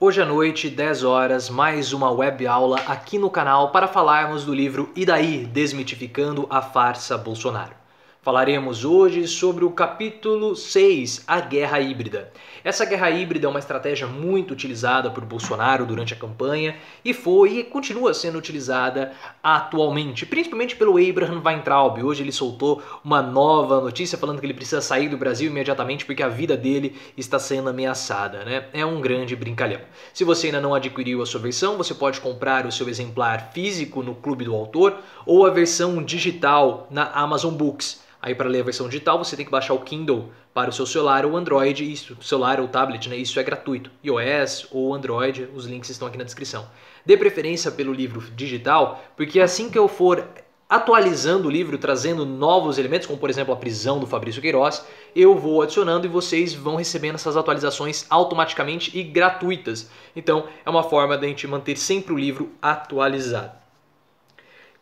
Hoje à noite, 10 horas, mais uma web aula aqui no canal para falarmos do livro E daí? Desmitificando a farsa Bolsonaro. Falaremos hoje sobre o capítulo 6, a guerra híbrida. Essa guerra híbrida é uma estratégia muito utilizada por Bolsonaro durante a campanha e foi e continua sendo utilizada atualmente, principalmente pelo Abraham Weintraub. Hoje ele soltou uma nova notícia falando que ele precisa sair do Brasil imediatamente porque a vida dele está sendo ameaçada, né? É um grande brincalhão. Se você ainda não adquiriu a sua versão, você pode comprar o seu exemplar físico no Clube do Autor ou a versão digital na Amazon Books. Aí para ler a versão digital você tem que baixar o Kindle para o seu celular ou Android, isso, celular ou tablet, né? Isso é gratuito. iOS ou Android, os links estão aqui na descrição. Dê preferência pelo livro digital, porque assim que eu for atualizando o livro, trazendo novos elementos, como por exemplo a prisão do Fabrício Queiroz, eu vou adicionando e vocês vão recebendo essas atualizações automaticamente e gratuitas. Então é uma forma de a gente manter sempre o livro atualizado.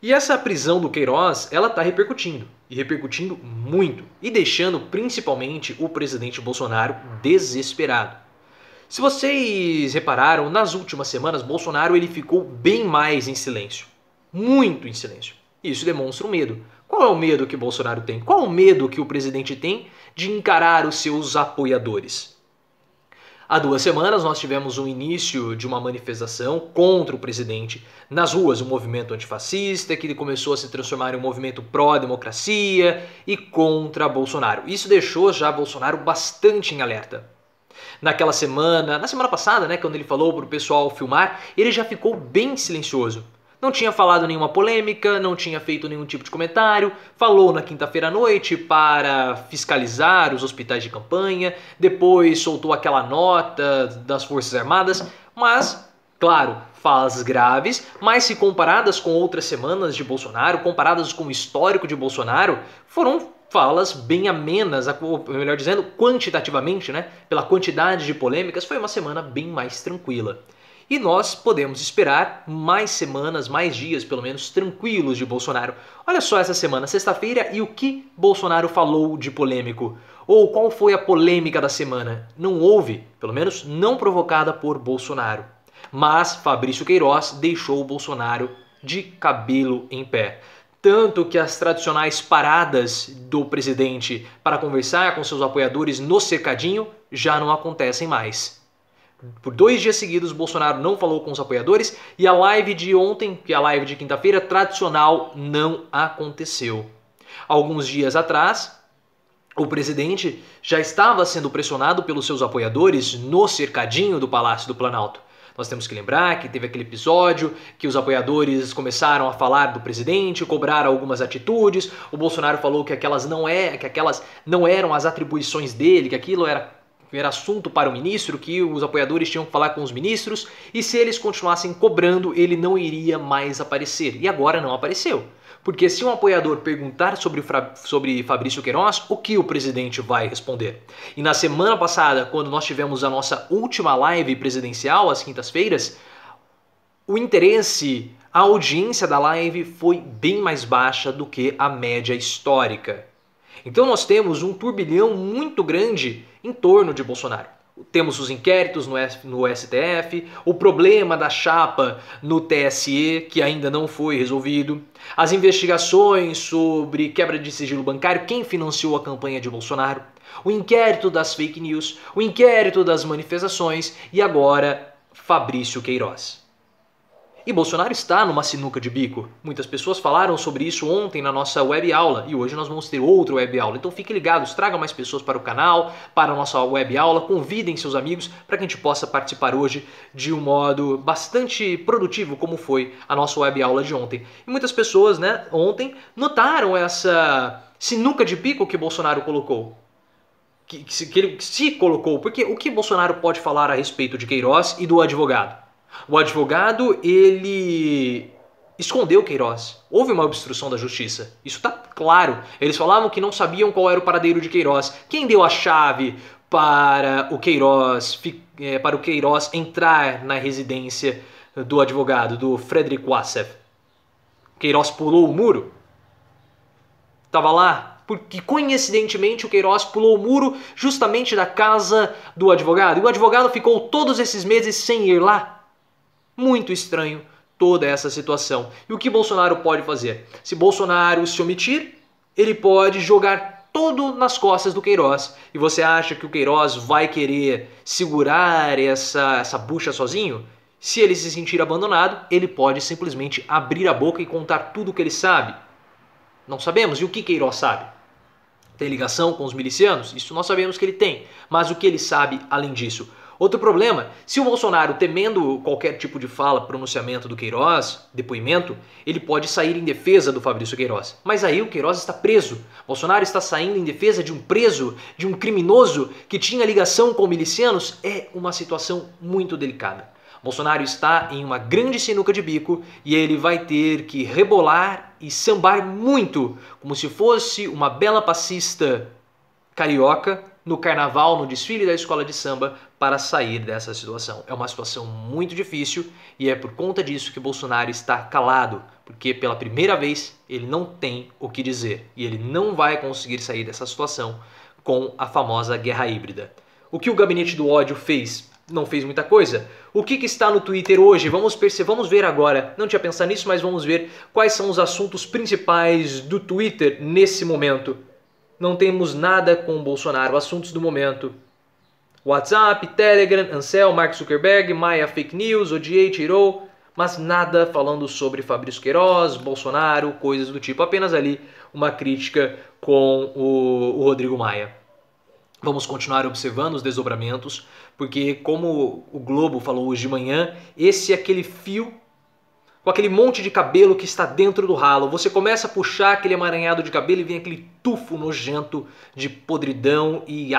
E essa prisão do Queiroz, ela está repercutindo, e repercutindo muito, e deixando principalmente o presidente Bolsonaro desesperado. Se vocês repararam, nas últimas semanas, Bolsonaro ele ficou bem mais em silêncio, muito em silêncio. Isso demonstra o medo. Qual é o medo que Bolsonaro tem? Qual é o medo que o presidente tem de encarar os seus apoiadores? Há 2 semanas nós tivemos o início de uma manifestação contra o presidente nas ruas, um movimento antifascista que começou a se transformar em um movimento pró-democracia e contra Bolsonaro. Isso deixou já Bolsonaro bastante em alerta. Na semana passada, né, quando ele falou para o pessoal filmar, ele já ficou bem silencioso. Não tinha falado nenhuma polêmica, não tinha feito nenhum tipo de comentário, falou na quinta-feira à noite para fiscalizar os hospitais de campanha, depois soltou aquela nota das Forças Armadas, mas, claro, falas graves, mas se comparadas com outras semanas de Bolsonaro, comparadas com o histórico de Bolsonaro, foram falas bem amenas, ou melhor dizendo, quantitativamente, né, pela quantidade de polêmicas, foi uma semana bem mais tranquila. E nós podemos esperar mais semanas, mais dias, pelo menos, tranquilos de Bolsonaro. Olha só essa semana, sexta-feira, e o que Bolsonaro falou de polêmico? Ou qual foi a polêmica da semana? Não houve, pelo menos não provocada por Bolsonaro. Mas Fabrício Queiroz deixou o Bolsonaro de cabelo em pé. Tanto que as tradicionais paradas do presidente para conversar com seus apoiadores no cercadinho já não acontecem mais. Por 2 dias seguidos, Bolsonaro não falou com os apoiadores e a live de ontem, que é a live de quinta-feira, tradicional, não aconteceu. Alguns dias atrás, o presidente já estava sendo pressionado pelos seus apoiadores no cercadinho do Palácio do Planalto. Nós temos que lembrar que teve aquele episódio que os apoiadores começaram a falar do presidente, cobrar algumas atitudes. O Bolsonaro falou que aquelas não eram as atribuições dele, que aquilo era assunto para o ministro, que os apoiadores tinham que falar com os ministros, e se eles continuassem cobrando, ele não iria mais aparecer. E agora não apareceu. Porque se um apoiador perguntar sobre Fabrício Queiroz, o que o presidente vai responder? E na semana passada, quando nós tivemos a nossa última live presidencial, às quintas-feiras, o interesse, a audiência da live foi bem mais baixa do que a média histórica. Então nós temos um turbilhão muito grande em torno de Bolsonaro. Temos os inquéritos no STF, o problema da chapa no TSE, que ainda não foi resolvido, as investigações sobre quebra de sigilo bancário, quem financiou a campanha de Bolsonaro, o inquérito das fake news, o inquérito das manifestações e agora Fabrício Queiroz. E Bolsonaro está numa sinuca de bico. Muitas pessoas falaram sobre isso ontem na nossa web aula e hoje nós vamos ter outra web aula. Então fiquem ligados, tragam mais pessoas para o canal, para a nossa web aula, convidem seus amigos para que a gente possa participar hoje de um modo bastante produtivo, como foi a nossa web aula de ontem. E muitas pessoas, né, ontem notaram essa sinuca de bico que Bolsonaro colocou. Que ele se colocou, porque o que Bolsonaro pode falar a respeito de Queiroz e do advogado? O advogado, ele escondeu Queiroz. Houve uma obstrução da justiça. Isso está claro. Eles falavam que não sabiam qual era o paradeiro de Queiroz. Quem deu a chave para o Queiroz entrar na residência do advogado, do Frederic Wassef? Queiroz pulou o muro? Estava lá porque coincidentemente o Queiroz pulou o muro justamente da casa do advogado. E o advogado ficou todos esses meses sem ir lá. Muito estranho toda essa situação. E o que Bolsonaro pode fazer? Se Bolsonaro se omitir, ele pode jogar tudo nas costas do Queiroz. E você acha que o Queiroz vai querer segurar essa bucha sozinho? Se ele se sentir abandonado, ele pode simplesmente abrir a boca e contar tudo o que ele sabe. Não sabemos. E o que Queiroz sabe? Tem ligação com os milicianos? Isso nós sabemos que ele tem. Mas o que ele sabe além disso? Outro problema, se o Bolsonaro, temendo qualquer tipo de fala, pronunciamento do Queiroz, depoimento, ele pode sair em defesa do Fabrício Queiroz. Mas aí o Queiroz está preso. Bolsonaro está saindo em defesa de um preso, de um criminoso que tinha ligação com milicianos. É uma situação muito delicada. Bolsonaro está em uma grande sinuca de bico e ele vai ter que rebolar e sambar muito, como se fosse uma bela passista carioca no carnaval, no desfile da escola de samba, para sair dessa situação. É uma situação muito difícil e é por conta disso que Bolsonaro está calado, porque pela primeira vez ele não tem o que dizer e ele não vai conseguir sair dessa situação com a famosa guerra híbrida. O que o gabinete do ódio fez? Não fez muita coisa. O que está no Twitter hoje? Vamos ver agora. Não tinha pensado nisso, mas vamos ver quais são os assuntos principais do Twitter nesse momento. Não temos nada com o Bolsonaro. Assuntos do momento: WhatsApp, Telegram, Ansel, Mark Zuckerberg, Maia Fake News, odiei, tirou, mas nada falando sobre Fabrício Queiroz, Bolsonaro, coisas do tipo. Apenas ali uma crítica com o Rodrigo Maia. Vamos continuar observando os desdobramentos, porque como o Globo falou hoje de manhã, esse é aquele fio com aquele monte de cabelo que está dentro do ralo. Você começa a puxar aquele emaranhado de cabelo e vem aquele tufo nojento de podridão e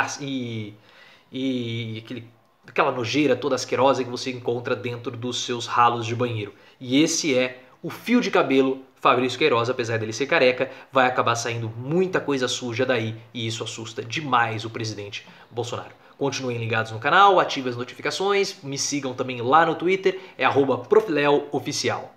aquela nojeira toda asquerosa que você encontra dentro dos seus ralos de banheiro. E esse é o fio de cabelo Fabrício Queiroz. Apesar dele ser careca, vai acabar saindo muita coisa suja daí e isso assusta demais o presidente Bolsonaro. Continuem ligados no canal, ativem as notificações, me sigam também lá no Twitter, é @profileoficial.